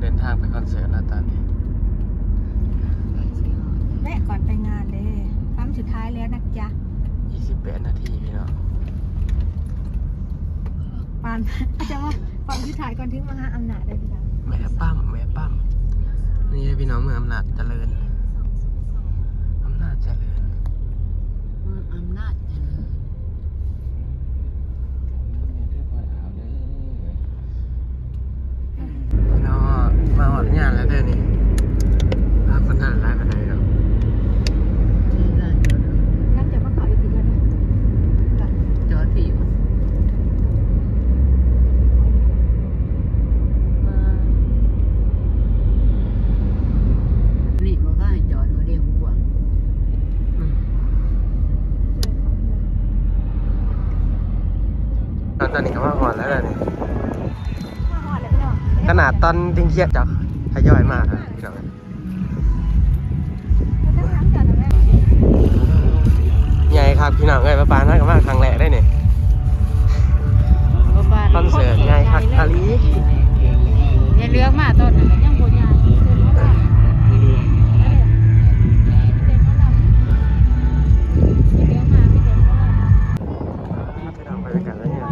เดินทางไปคอนเสิร์ตแล้วตอนนี้แวะก่อนไปงานเลยปั๊มสุดท้ายแล้วนะจ๊ะ28 นาทีพี่น้องปานอาจจะว่าปั๊มสุดท้ายก่อนถึงมหาอำนาจได้พี่น้องแม่ปั้มนี่พี่น้องเมืองอำนาจเจริญอำนาจเจริญอำนาจเจริญพี่น้องมาหอดงานแล้วเด้อนี่พาคนทานร้ายไปไหนครับนั่นจะมาขออีกทีเดียวนะจอดที่นี่บอกว่าให้จอดมาเรียงกว่าตอนนี้ก็มาหอดแล้วนี่มาหอดเลยพี่น้องขนาดตอนทิ้งเคียดจับทยอยมากพี่น้อง เราต้องทำก่อนนะแม่ ใหญ่ครับพี่น้องเอ้ยปานนั่นก็มาครั้งแรกได้เนี่ยคอนเสิร์ตใหญ่คักอาลีเนี่ยเลือกมาต้นน่ะก็ยังบ่ใหญ่พี่น้องไปด้วยกันแล้วเนี่ย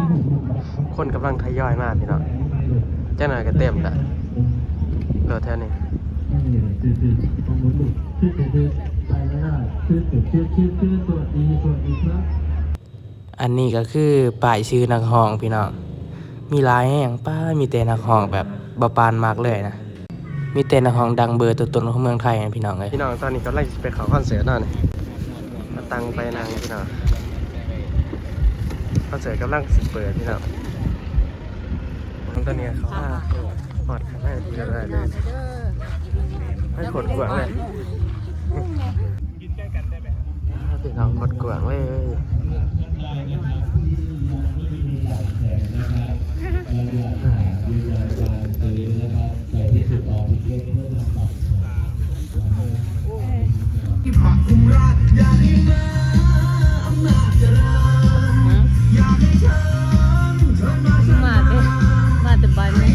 คนกำลังทยอยมากพี่น้องเจ้าหน่อยก็เต็มละรถแถวนี้อันนี้ก็คือป้ายชื่อนักห้องพี่น้องมีหลายแห่งป้ามีแต่นักห้องแบบบปานมากเลยนะมีแต่นักห้องดังเบอร์ตัวตนของเมืองไทยนะพี่น้องเลยพี่น้องตอนนี้ก็ไล่ไปเขาคอนเสิร์ตนั่นมาตังไปนางพี่น้องคอนเสิร์ตกำลังเปิดพี่น้องตอนนี้เขาปอดข้างในที่จะได้เลยให้กดกวางเลยพี่น้องกดกวางเลยมาแต่บ้านนี้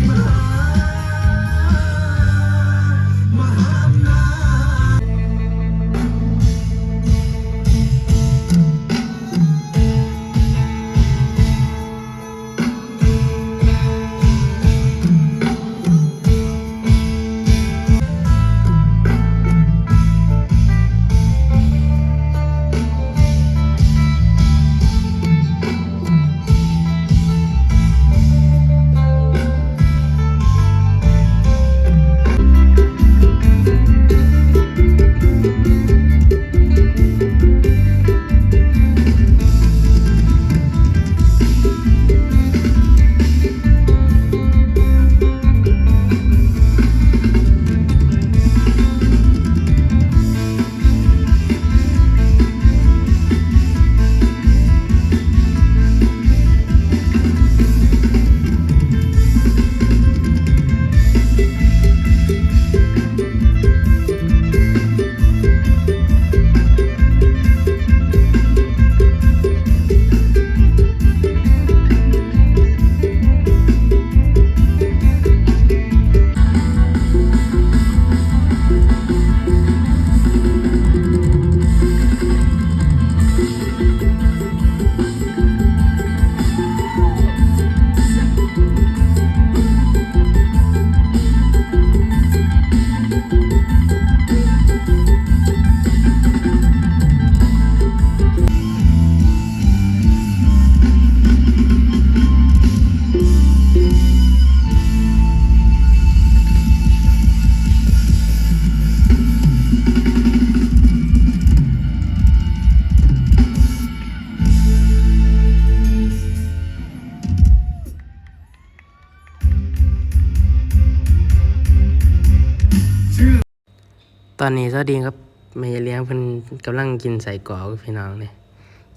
ตอนนี้สวัสดีครับแม่เลี้ยงเพิ่นกำลังกินใส่กรอกพี่น้องเนี่ย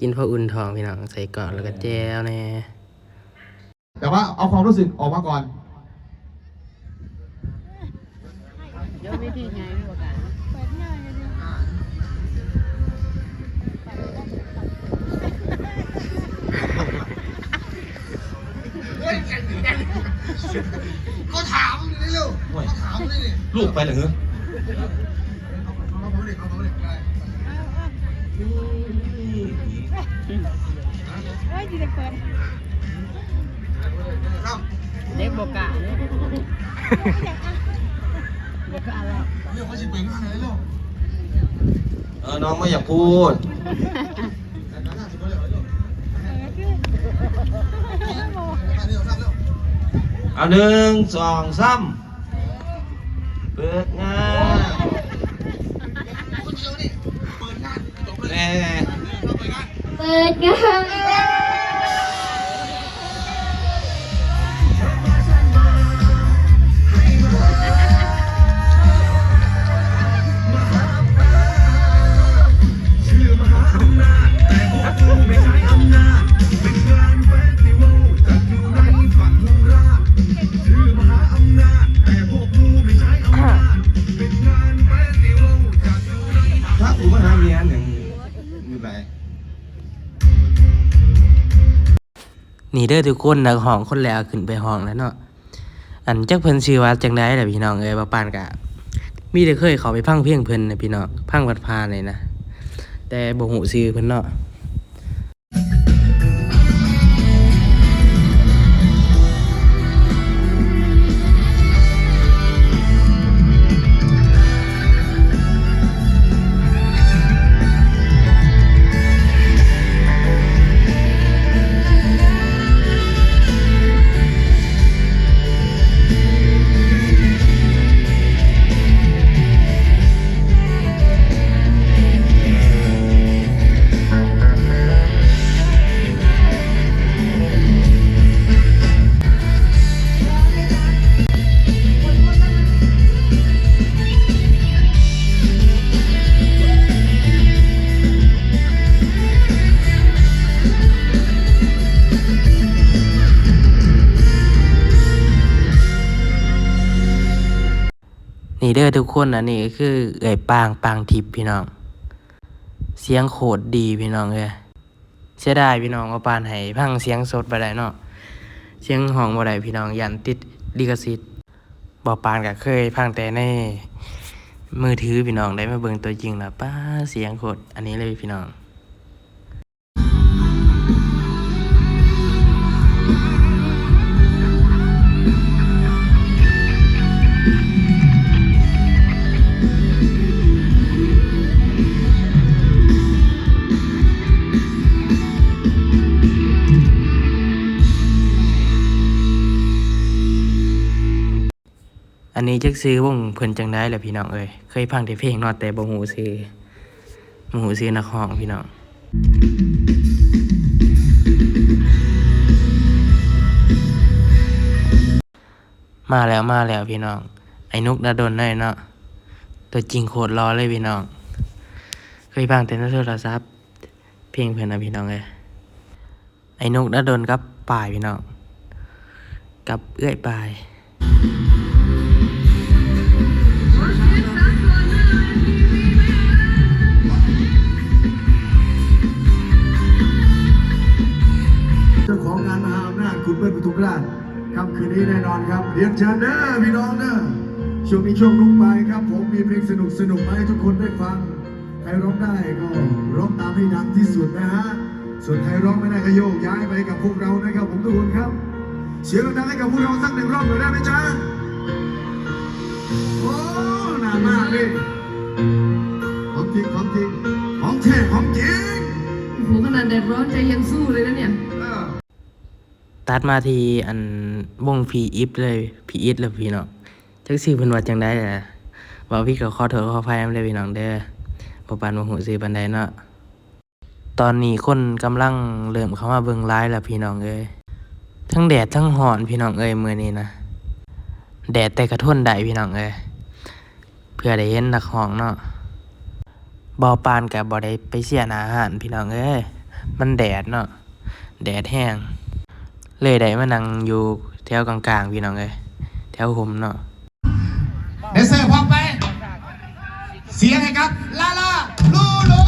กินพออุ่นท้องพี่น้องใส่กรอกแล้วก็แจ่วแน่แต่ว่าเอาความรู้สึกออกมาก่อน เดี๋ยววิธีไงพี่บอกกันเปิดหน้าเลยดิก็ถามเร็วก็ถาม ลูกไปเหรอเฮ้ย เฮ้ยดีเด็กเปิด เล็กบอกกะเลยเล็กกะอะไร น้องไม่อยากพูด เอา1 2 3เปิดงานแน่ เปิดงาน ถ้ากูมาหาเมียหนึ่งอยู่ไหน นี่เด้อทุกคนนักห้องคนแรกขึ้นไปห้องแล้วเนาะอันจักเพิ่นชื่อว่าจังได๋ล่ะพี่น้องเอ้ยบ่ปานกะมีแต่เคยเข้าไปฟังเพลงเพิ่นน่ะพี่น้องฟังผ่านๆเลยนะแต่บ่ฮู้ชื่อเพิ่นเนาะนี่เด้อทุกคนอันนี้ก็คือเอ่ยปางทิพย์พี่น้องเสียงโคตรดีพี่น้องเอ้ยเสียดายพี่น้องว่าปานให้พังเสียงสดบ่ได้เนาะเสียงห้องบ่ได้พี่น้องยันติดลิขสิทธิ์บ่ปานก็เคยพังแต่ในมือถือพี่น้องได้มาเบิ่งตัวจริงแล้วป้าเสียงโคตรอันนี้เลยพี่น้องอันนี้จักซื้อวงเพิ่นจังได้แหละพี่น้องเอ้ยเคยฟังแต่เพลงเนาะแต่บ่ฮู้ชื่อนักร้องพี่น้องมาแล้วพี่น้องไอ้นุกดาดลได้เนาะตัวจริงโคตรรอเลยพี่น้องเคยฟังแต่ในโทรศัพท์เพลงเพิ่นนะพี่น้องเอ้ยไอ้นุกดาดลกับปายพี่น้องกับเอื้อยปายเจ้าของงานมหาอำนาจคุณเบิ้ลปทุมราชค่ำคืนนี้แน่นอนครับเรียนเชิญเด้อพี่น้องเด้อช่วงนี้ช่วงลุกไปครับผมมีเพลงสนุกมาให้ทุกคนได้ฟังใครร้องได้ก็ร้องตามให้ดังที่สุดนะฮะส่วนใครร้องไม่ได้ก็โยกย้ายไปกับพวกเรานะครับผมทุกคนครับเสียงดังให้กับพวกเราสัก1 รอบหน่อยได้ไหมจ๊ะโอ้นานมากเลยของจริงของแท้ของจริง โอ้โหขนาดแดดร้อนใจยังสู้เลยนะเนี่ย ตัดมาทีอันวงพีอิฟเลยพีอิฟเลยพี่น้องจักสิเพิ่นว่าจังได๋ล่ะว่าพี่ก็ขอโทษขออภัยนำเลยพี่น้องเด้อบ่ปานบ่ฮู้ชื่อปานใดเนาะตอนนี้คนกำลังเริ่มเข้ามาเบิ่งไลฟ์แล้วพี่น้องเอ้ยทั้งแดดทั้งร้อนพี่น้องเอ้ยมื้อนี้นะแดดแต่ก็ทนได้พี่น้องเอ้ยเพื่อได้เห็นนักร้องเนาะบ่ปานก็บ่ได้ไปเสียหน้าอาหารพี่น้องเอ้ยมันแดดเนาะแดดแห้งเลยได้มานั่งอยู่แถวกลางๆพี่น้องเอ้ยแถวห่มเนาะ เดซเซอร์พร้อมไป เสียงให้ครับลาลาลูลู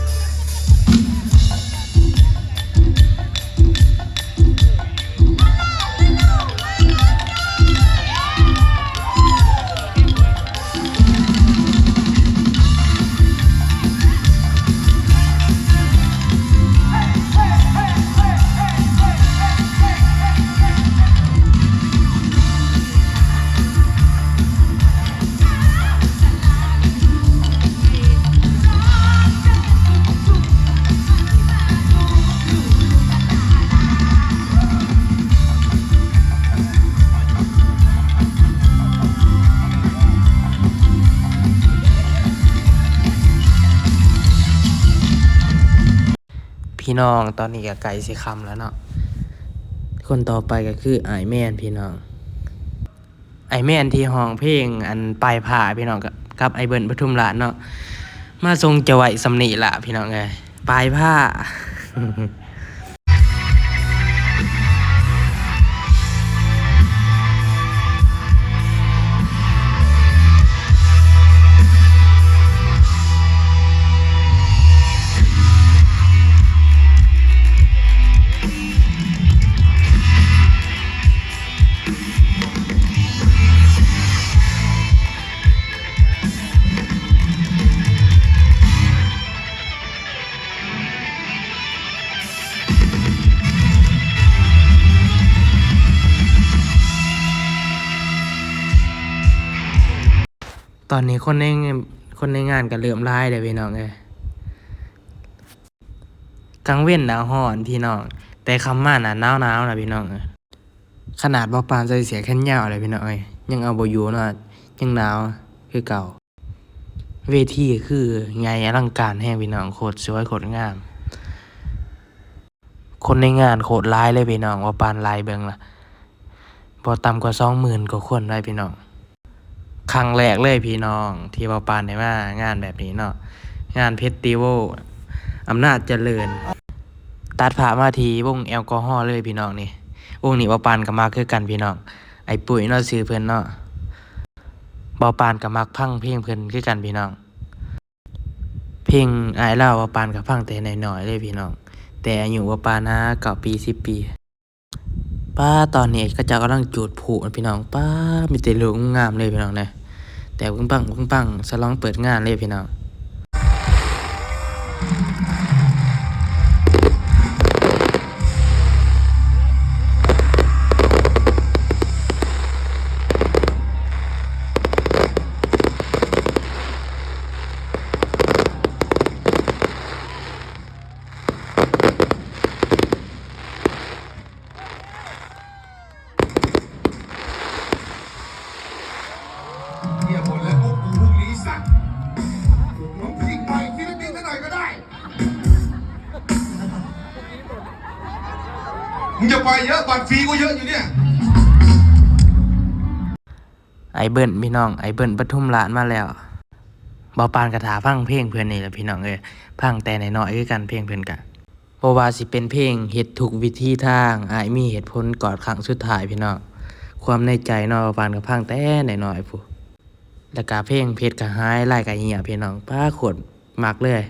เ พี่น้องตอนนี้ก็ไก่สิคำแล้วเนาะคนต่อไปก็คือไอแมนพี่น้องไอแมนที่ห้องเพลงอันปลายผ่าพี่น้องกับไอเบิร์นปทุมราชเนาะมาทรงจะไหวสำนีละพี่น้องไงปลายผ้า ตอนนี้คนในงานก็เริ่มไล่เลยพี่น้องเลยกลางเว้นหนาวร้อนพี่น้องแต่คำมาน่ะหนาวนะพี่น้องเอ้ยขนาดบ่ปานใส่เสียแค่นยาวเลยพี่น้องเอ้ยยังเอาบ่อยู่เนาะยังหนาวคือเก่าเวทีคือใหญ่อลังการแฮงพี่น้องโคตรสวยโคตรงามคนในงานโคตรหลายเลยพี่น้องว่าปานหลายเบิ่งล่ะบ่ต่ำกว่า 20,000 กว่าคนได้พี่น้องครั้งแรกเลยพี่น้องที่บ่ปานได้มางานแบบนี้เนาะงานเฟสติวัลอำนาจเจริญตัดผ่ามาทีวงแอลกอฮอล์เลยพี่น้องนี่วงนี้บ่ปานก็มักคือกันพี่น้องไอ้ปุ๋ยเนาะชื่อเพิ่นเนาะบ่ปานก็มักฟังเพลงเพิ่นคือกันพี่น้องเพลงอ้ายลาวบ่ปานก็ฟังแต่น้อยๆเลยพี่น้องแต่อายุบ่ปานนะ9 ปี10 ปีป้าตอนนี้ก็จะกำลังจูดผุพี่น้องป้ามีแต่ลูกงามเลยพี่น้องนะแต่ปึ้งปังสลองเปิดงานเลยพี่น้องเที่ยวหมดแล้วพวกกูพรุ่งนี้สักมึงพิงไปฟิลิปปินส์หน่อยก็ได้มึงจะไปเยอะบัตรฟรีก็เยอะอยู่เนี่ย ไอเบิ้ลพี่น้องไอเบิ้ลปทุมราชมาแล้วบ่ปานกระถาฟังเพลงเพื่อนนี่แหละพี่น้องเอ้ยฟังแต่น้อยๆคือกันเพลงเพื่อนกะบ่ว่าสิเป็นเพลงเฮ็ดทุกวิธีทางอ้ายมีเหตุผลกอดครั้งสุดท้ายพี่น้องความในใจเนาะบ่ปานก็ฟังแต่น้อยๆพู้แล้วก็เพลงเพชรก็หายลายก็เหี่ยพี่น้องป้าโคตรมักเลย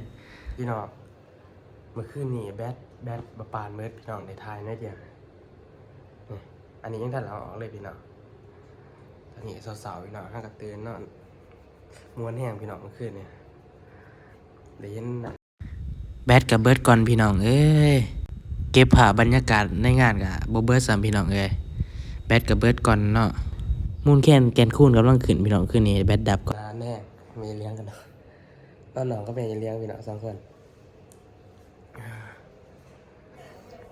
พี่น้องเมื่อคืนนี้แบตบ่ปานเมิดพี่น้องในทายน้อยเดียวนี่อันนี้ยังทันเอาออกเลยพี่น้องตอนนี้สาวๆพี่น้องข้างกับตื่นนอนม้วนแห้งพี่น้องเมื่อคืนเนี่ยได้ยินนะแบตกับเบิร์ดก่อนพี่น้องเอ้ยเก็บภาพบรรยากาศในงานกับบ่เบิร์ดสามพี่น้องเอ้ยแบตกับเบิร์ดก่อนเนาะมูลแคนแกนคูนกำลังขึ้นพี่น้องขึ้นนี่แบตดับก่อนแน่มีเลี้ยงกันเนาะน้องก็เป็นเลี้ยงพี่น้อง2 คน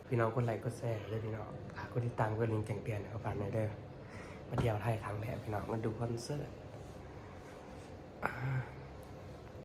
พี่น้องคนไลค์ก็แชร์เลยพี่น้องหากคนที่ตามก็ลิงก์แจ้งเตือนเขาฝากหน่อยเด้อมาเที่ยวไทยครั้งแรกพี่น้องมาดูคอนเสิร์ต